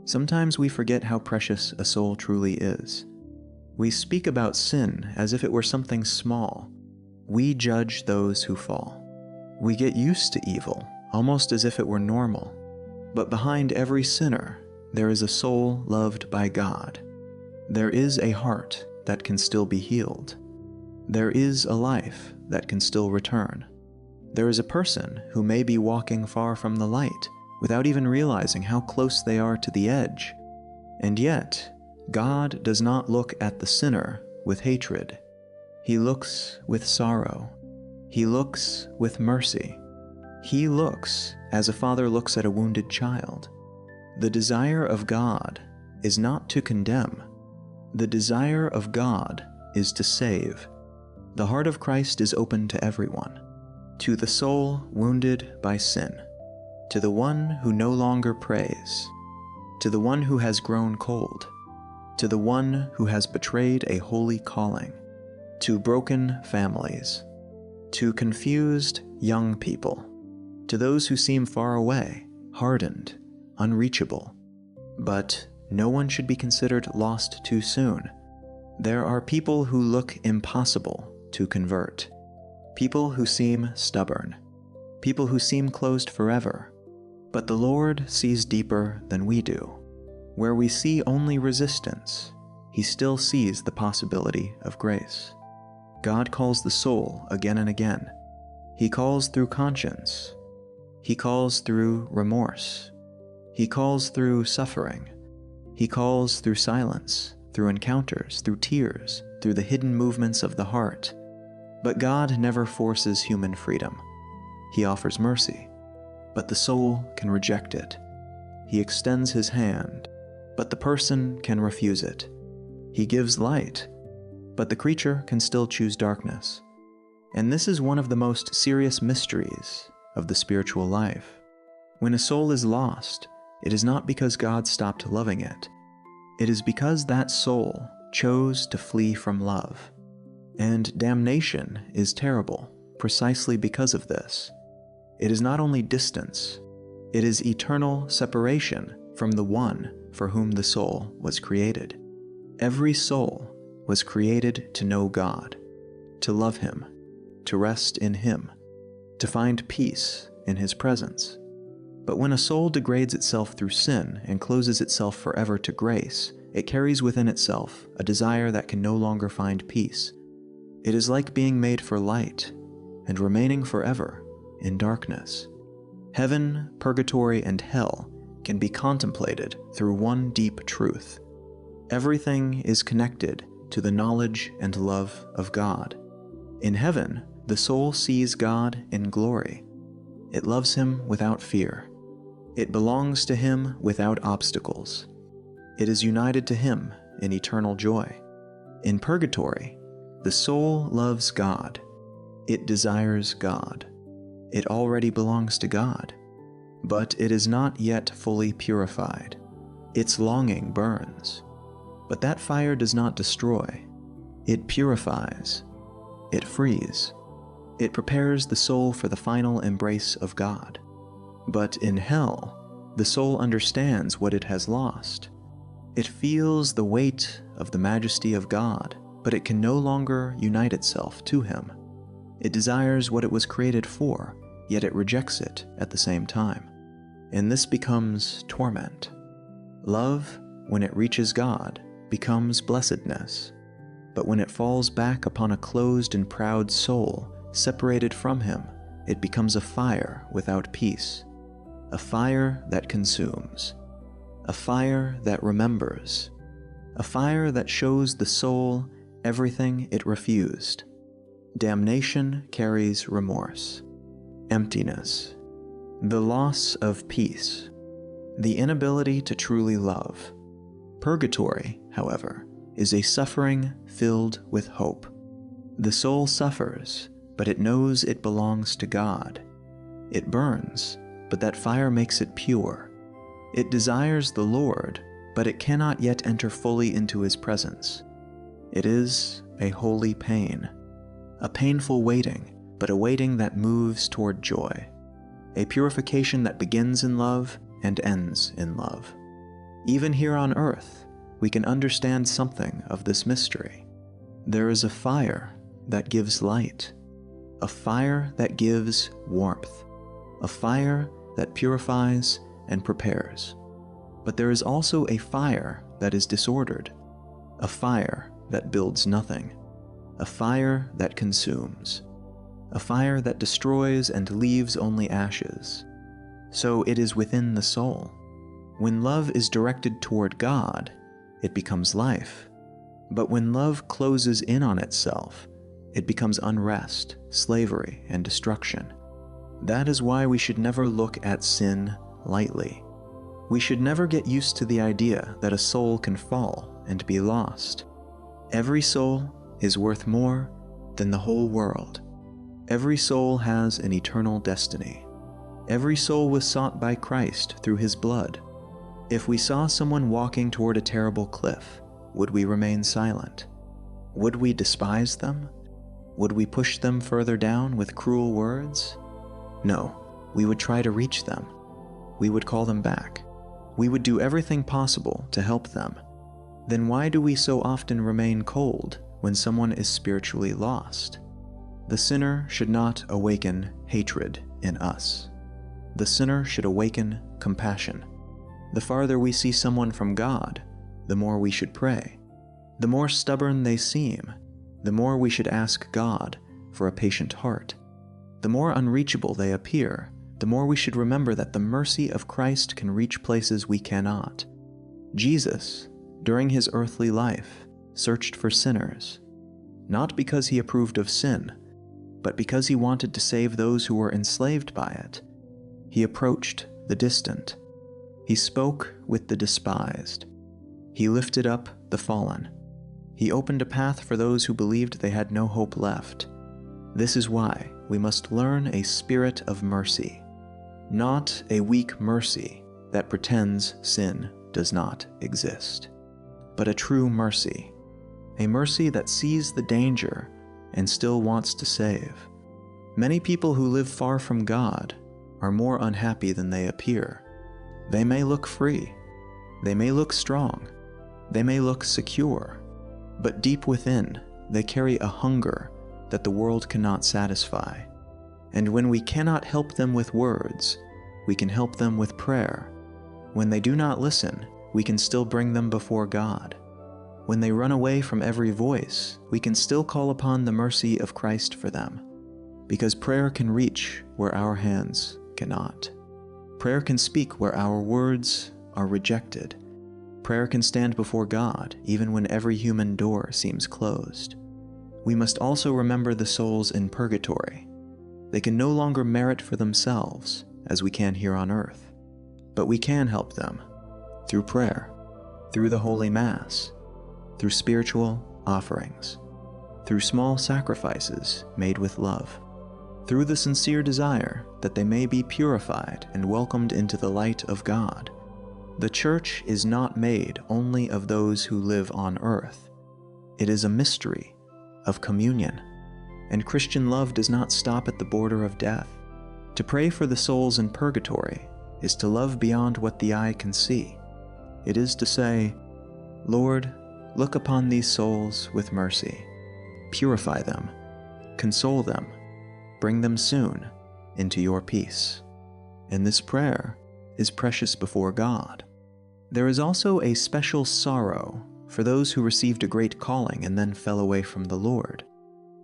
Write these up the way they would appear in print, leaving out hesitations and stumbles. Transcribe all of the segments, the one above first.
Sometimes we forget how precious a soul truly is. We speak about sin as if it were something small. We judge those who fall. We get used to evil, almost as if it were normal. But behind every sinner, there is a soul loved by God. There is a heart that can still be healed. There is a life that can still return. There is a person who may be walking far from the light without even realizing how close they are to the edge. And yet, God does not look at the sinner with hatred. He looks with sorrow. He looks with mercy. He looks as a father looks at a wounded child. The desire of God is not to condemn. The desire of God is to save. The heart of Christ is open to everyone, to the soul wounded by sin, to the one who no longer prays, to the one who has grown cold, to the one who has betrayed a holy calling, to broken families, to confused young people, to those who seem far away, hardened, unreachable. But no one should be considered lost too soon. There are people who look impossible to convert, people who seem stubborn, people who seem closed forever. But the Lord sees deeper than we do. Where we see only resistance, He still sees the possibility of grace. God calls the soul again and again. He calls through conscience. He calls through remorse. He calls through suffering. He calls through silence, through encounters, through tears, through the hidden movements of the heart. But God never forces human freedom. He offers mercy, but the soul can reject it. He extends His hand, but the person can refuse it. He gives light, but the creature can still choose darkness. And this is one of the most serious mysteries of the spiritual life. When a soul is lost, it is not because God stopped loving it. It is because that soul chose to flee from love. And damnation is terrible precisely because of this. It is not only distance, it is eternal separation from the one for whom the soul was created. Every soul was created to know God, to love Him, to rest in Him, to find peace in His presence. But when a soul degrades itself through sin and closes itself forever to grace, it carries within itself a desire that can no longer find peace. It is like being made for light and remaining forever in darkness. Heaven, purgatory, and hell can be contemplated through one deep truth. Everything is connected to the knowledge and love of God. In heaven, the soul sees God in glory. It loves Him without fear. It belongs to Him without obstacles. It is united to Him in eternal joy. In purgatory, the soul loves God. It desires God. It already belongs to God. But it is not yet fully purified. Its longing burns. But that fire does not destroy. It purifies. It frees. It prepares the soul for the final embrace of God. But in hell, the soul understands what it has lost. It feels the weight of the majesty of God, but it can no longer unite itself to Him. It desires what it was created for, yet it rejects it at the same time. And this becomes torment. Love, when it reaches God, becomes blessedness. But when it falls back upon a closed and proud soul, separated from Him, it becomes a fire without peace. A fire that consumes. A fire that remembers. A fire that shows the soul everything it refused. Damnation carries remorse, emptiness, the loss of peace, the inability to truly love. Purgatory, however, is a suffering filled with hope. The soul suffers, but it knows it belongs to God. It burns, but that fire makes it pure. It desires the Lord, but it cannot yet enter fully into His presence. It is a holy pain, a painful waiting, but a waiting that moves toward joy, a purification that begins in love and ends in love. Even here on earth, we can understand something of this mystery. There is a fire that gives light, a fire that gives warmth, a fire that purifies and prepares. But there is also a fire that is disordered, a fire that builds nothing, a fire that consumes, a fire that destroys and leaves only ashes. So it is within the soul. When love is directed toward God, it becomes life. But when love closes in on itself, it becomes unrest, slavery, and destruction. That is why we should never look at sin lightly. We should never get used to the idea that a soul can fall and be lost. Every soul is worth more than the whole world. Every soul has an eternal destiny. Every soul was sought by Christ through his blood. If we saw someone walking toward a terrible cliff, would we remain silent? Would we despise them? Would we push them further down with cruel words? No, we would try to reach them. We would call them back. We would do everything possible to help them. Then why do we so often remain cold when someone is spiritually lost? The sinner should not awaken hatred in us. The sinner should awaken compassion. The farther we see someone from God, the more we should pray. The more stubborn they seem, the more we should ask God for a patient heart. The more unreachable they appear, the more we should remember that the mercy of Christ can reach places we cannot. Jesus, during his earthly life, searched for sinners, not because he approved of sin, but because he wanted to save those who were enslaved by it. He approached the distant. He spoke with the despised. He lifted up the fallen. He opened a path for those who believed they had no hope left. This is why we must learn a spirit of mercy, not a weak mercy that pretends sin does not exist, but a true mercy, a mercy that sees the danger and still wants to save. Many people who live far from God are more unhappy than they appear. They may look free, they may look strong, they may look secure, but deep within, they carry a hunger that the world cannot satisfy. And when we cannot help them with words, we can help them with prayer. When they do not listen, we can still bring them before God. When they run away from every voice, we can still call upon the mercy of Christ for them, because prayer can reach where our hands cannot. Prayer can speak where our words are rejected. Prayer can stand before God even when every human door seems closed. We must also remember the souls in purgatory. They can no longer merit for themselves as we can here on earth, but we can help them through prayer, through the Holy Mass, through spiritual offerings, through small sacrifices made with love, through the sincere desire that they may be purified and welcomed into the light of God. The Church is not made only of those who live on earth. It is a mystery of communion, and Christian love does not stop at the border of death. To pray for the souls in purgatory is to love beyond what the eye can see. It is to say, Lord, look upon these souls with mercy. Purify them, console them, bring them soon into your peace. And this prayer is precious before God. There is also a special sorrow for those who received a great calling and then fell away from the Lord.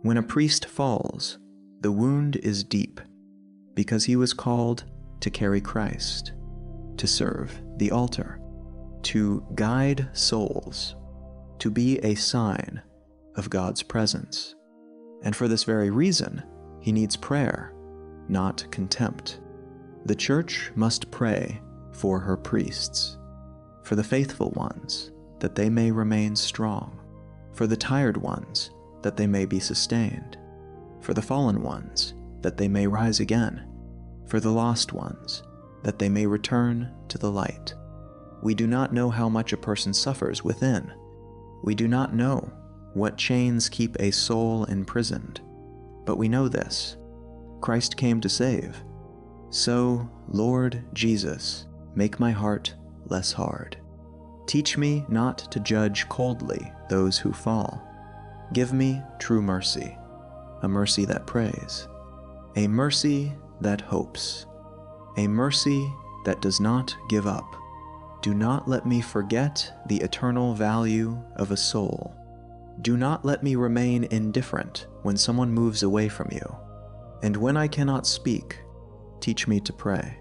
When a priest falls, the wound is deep, because he was called to carry Christ, to serve the altar, to guide souls, to be a sign of God's presence. And for this very reason, he needs prayer, not contempt. The Church must pray for her priests, for the faithful ones, that they may remain strong, for the tired ones, that they may be sustained, for the fallen ones, that they may rise again, for the lost ones, that they may return to the light. We do not know how much a person suffers within. We do not know what chains keep a soul imprisoned, but we know this: Christ came to save. So, Lord Jesus, make my heart less hard. Teach me not to judge coldly those who fall. Give me true mercy, a mercy that prays, a mercy that hopes, a mercy that does not give up. Do not let me forget the eternal value of a soul. Do not let me remain indifferent when someone moves away from you. And when I cannot speak, teach me to pray.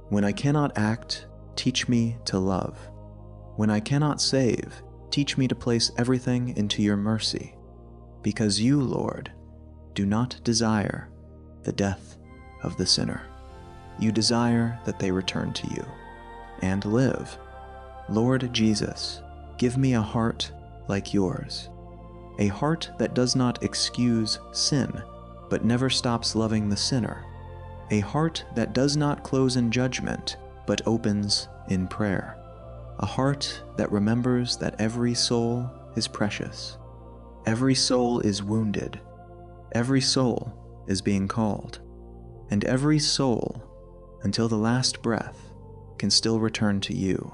When I cannot act, teach me to love. When I cannot save, teach me to place everything into your mercy. Because you, Lord, do not desire the death of the sinner. You desire that they return to you and live. Lord Jesus, give me a heart like yours, a heart that does not excuse sin, but never stops loving the sinner, a heart that does not close in judgment, but opens in prayer, a heart that remembers that every soul is precious, every soul is wounded, every soul is being called, and every soul, until the last breath, can still return to you.